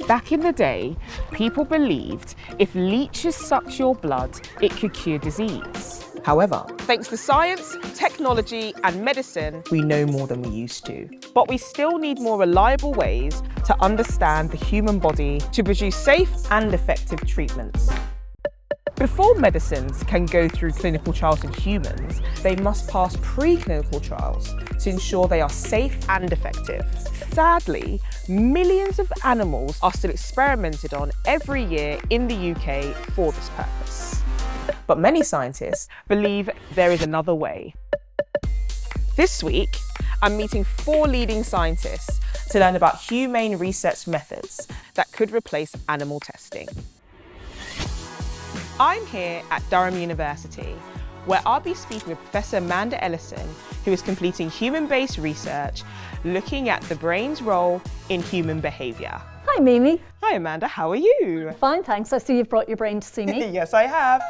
Back in the day, people believed if leeches sucked your blood, it could cure disease. However, thanks to science, technology and medicine, we know more than we used to. But we still need more reliable ways to understand the human body to produce safe and effective treatments. Before medicines can go through clinical trials in humans, they must pass preclinical trials to ensure they are safe and effective. Sadly, millions of animals are still experimented on every year in the UK for this purpose. But many scientists believe there is another way. This week, I'm meeting 4 leading scientists to learn about humane research methods that could replace animal testing. I'm here at Durham University, where I'll be speaking with Professor Amanda Ellison, who is completing human-based research looking at the brain's role in human behaviour. Hi, Mimi. Hi, Amanda. How are you? Fine, thanks. I see you've brought your brain to see me. Yes, I have.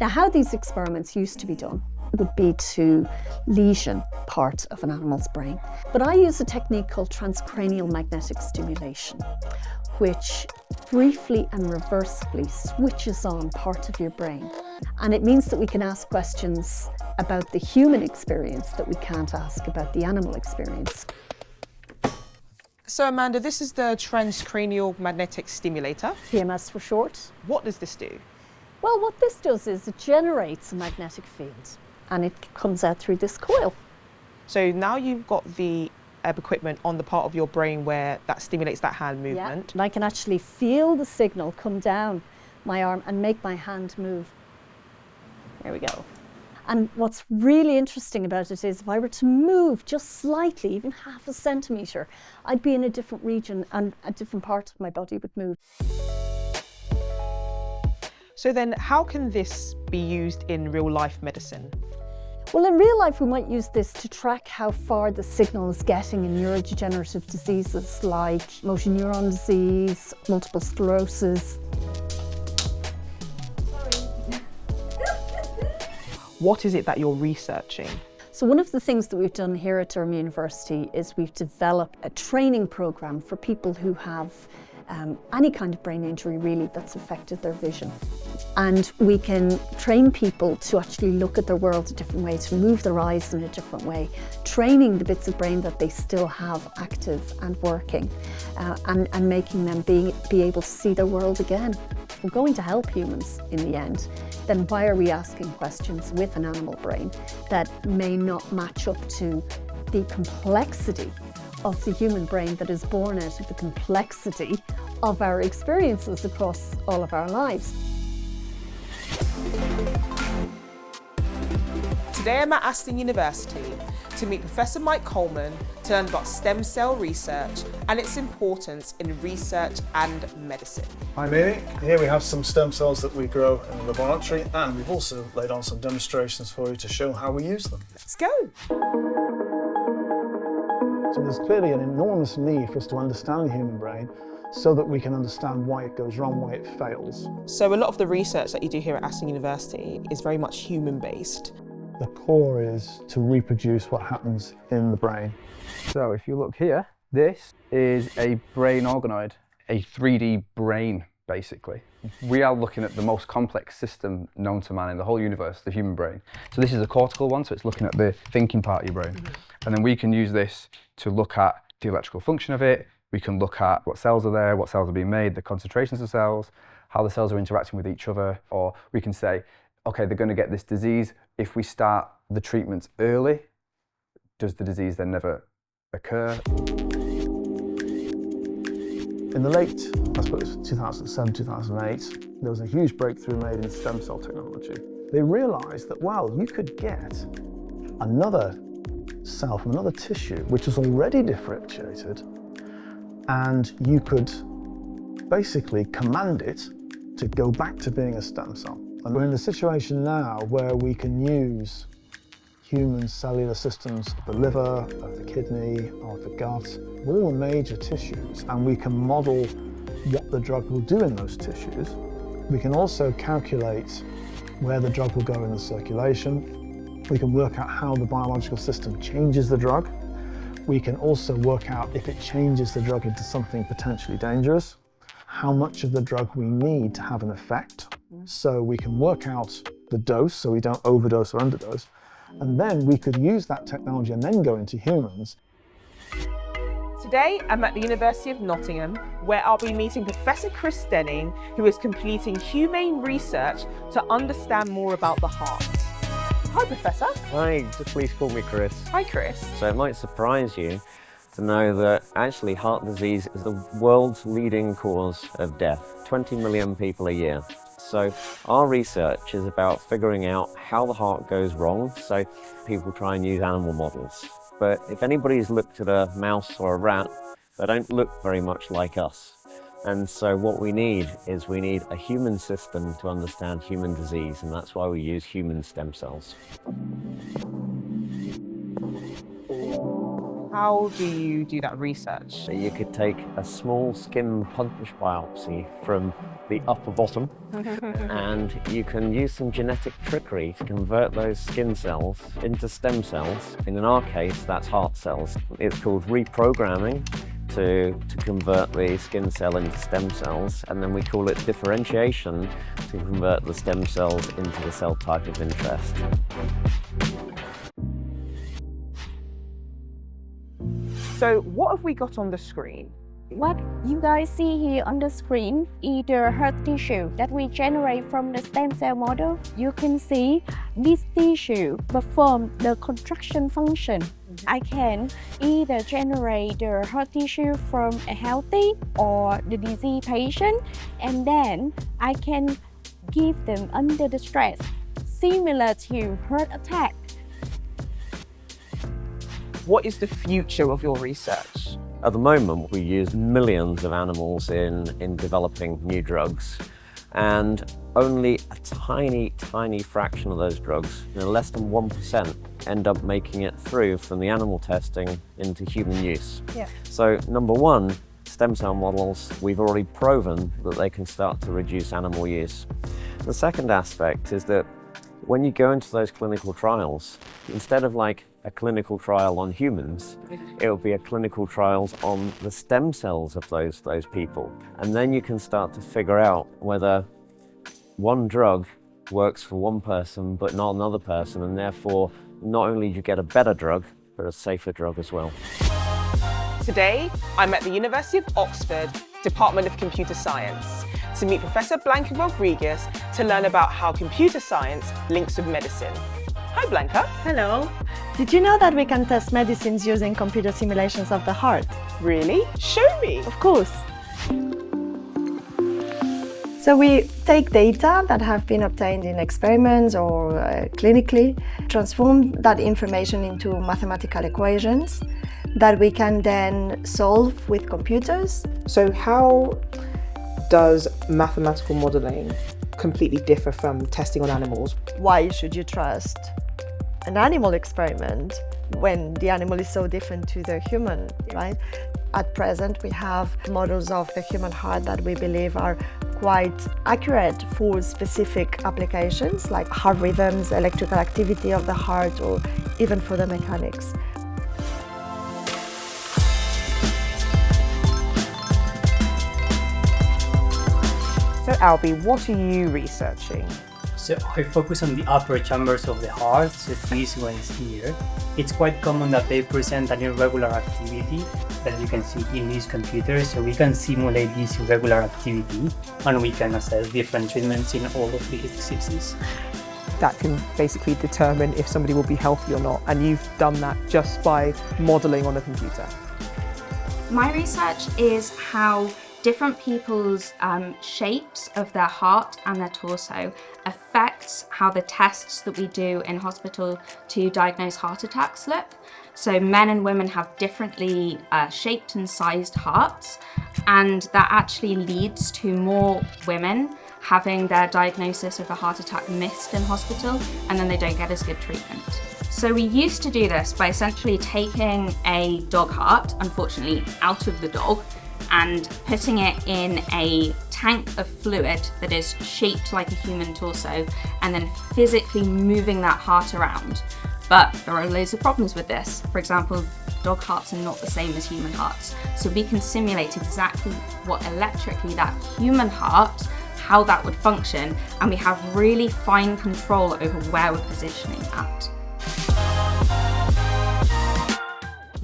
Now, how these experiments used to be done would be to lesion part of an animal's brain. But I use a technique called transcranial magnetic stimulation, which briefly and reversibly switches on part of your brain. And it means that we can ask questions about the human experience that we can't ask about the animal experience. So Amanda, this is the transcranial magnetic stimulator. TMS for short. What does this do? Well, what this does is it generates a magnetic field and it comes out through this coil. So now you've got the equipment on the part of your brain where that stimulates that hand movement. Yeah, and I can actually feel the signal come down my arm and make my hand move. There we go. And what's really interesting about it is if I were to move just slightly, even half a centimetre, I'd be in a different region and a different part of my body would move. So then how can this be used in real life medicine? Well, in real life, we might use this to track how far the signal is getting in neurodegenerative diseases like motor neuron disease, multiple sclerosis. What is it that you're researching? So one of the things that we've done here at Durham University is we've developed a training program for people who have any kind of brain injury really that's affected their vision. And we can train people to actually look at their world a different way, to move their eyes in a different way, training the bits of brain that they still have active and working, and making them be able to see their world again. If we're going to help humans in the end, then why are we asking questions with an animal brain that may not match up to the complexity of the human brain that is born out of the complexity of our experiences across all of our lives? Today I'm at Aston University to meet Professor Mike Coleman to learn about stem cell research and its importance in research and medicine. Hi Mimi, here we have some stem cells that we grow in the laboratory, and we've also laid on some demonstrations for you to show how we use them. Let's go. So there's clearly an enormous need for us to understand the human brain so that we can understand why it goes wrong, why it fails. So a lot of the research that you do here at Aston University is very much human-based. The core is to reproduce what happens in the brain. So if you look here, this is a brain organoid, a 3D brain, basically. We are looking at the most complex system known to man in the whole universe, the human brain. So this is a cortical one, so it's looking at the thinking part of your brain. And then we can use this to look at the electrical function of it. We can look at what cells are there, what cells are being made, the concentrations of cells, how the cells are interacting with each other. Or we can say, okay, they're going to get this disease. If we start the treatments early, does the disease then never occur? In the late, I suppose, 2007, 2008, there was a huge breakthrough made in stem cell technology. They realised that, well, you could get another cell from another tissue, which was already differentiated, and you could basically command it to go back to being a stem cell. And we're in a situation now where we can use human cellular systems of the liver, of the kidney, of the gut, all the major tissues, and we can model what the drug will do in those tissues. We can also calculate where the drug will go in the circulation. We can work out how the biological system changes the drug. We can also work out if it changes the drug into something potentially dangerous, how much of the drug we need to have an effect. So we can work out the dose so we don't overdose or underdose. And then we could use that technology and then go into humans. Today, I'm at the University of Nottingham, where I'll be meeting Professor Chris Denning, who is completing humane research to understand more about the heart. Hi, Professor. Hi, just please call me Chris. Hi, Chris. So it might surprise you to know that actually heart disease is the world's leading cause of death, 20 million people a year. So our research is about figuring out how the heart goes wrong, so people try and use animal models. But if anybody's looked at a mouse or a rat, they don't look very much like us. And so what we need is a human system to understand human disease, and that's why we use human stem cells. How do you do that research? So you could take a small skin punch biopsy from the upper bottom and you can use some genetic trickery to convert those skin cells into stem cells. And in our case, that's heart cells. It's called reprogramming to convert the skin cell into stem cells, and then we call it differentiation to convert the stem cells into the cell type of interest. So what have we got on the screen? What you guys see here on the screen is the heart tissue that we generate from the stem cell model. You can see this tissue perform the contraction function. I can either generate the heart tissue from a healthy or the diseased patient, and then I can give them under the stress, similar to heart attack. What is the future of your research? At the moment, we use millions of animals in developing new drugs, and only a tiny fraction of those drugs, less than 1%, end up making it through from the animal testing into human use. Yeah. So number one, stem cell models, we've already proven that they can start to reduce animal use. The second aspect is that when you go into those clinical trials, instead of like a clinical trial on humans, it will be a clinical trials on the stem cells of those people. And then you can start to figure out whether one drug works for one person but not another person, and therefore not only do you get a better drug, but a safer drug as well. Today, I'm at the University of Oxford, Department of Computer Science, to meet Professor Blanca Rodriguez to learn about how computer science links with medicine. Hi, Blanca. Hello. Did you know that we can test medicines using computer simulations of the heart? Really? Show me. Of course. So we take data that have been obtained in experiments or clinically, transform that information into mathematical equations that we can then solve with computers. So how does mathematical modelling completely differ from testing on animals? Why should you trust an animal experiment when the animal is so different to the human, right? At present, we have models of the human heart that we believe are quite accurate for specific applications like heart rhythms, electrical activity of the heart, or even for the mechanics. So Albie, what are you researching? So I focus on the upper chambers of the heart, so these ones here. It's quite common that they present an irregular activity that you can see in these computers, so we can simulate this irregular activity and we can assess different treatments in all of these diseases. That can basically determine if somebody will be healthy or not, and you've done that just by modelling on a computer. My research is how different people's shapes of their heart and their torso affects how the tests that we do in hospital to diagnose heart attacks look. So men and women have differently shaped and sized hearts, and that actually leads to more women having their diagnosis of a heart attack missed in hospital, and then they don't get as good treatment. So we used to do this by essentially taking a dog heart, unfortunately out of the dog, and putting it in a tank of fluid that is shaped like a human torso, and then physically moving that heart around. But there are loads of problems with this. For example, dog hearts are not the same as human hearts. So we can simulate exactly what electrically that human heart, how that would function, and we have really fine control over where we're positioning that.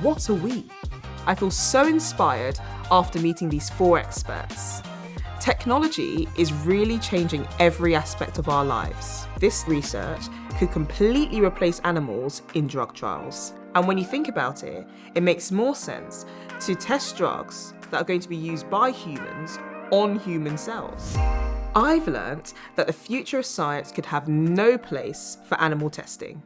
What are we? I feel so inspired after meeting these 4 experts. Technology is really changing every aspect of our lives. This research could completely replace animals in drug trials. And when you think about it, it makes more sense to test drugs that are going to be used by humans on human cells. I've learnt that the future of science could have no place for animal testing.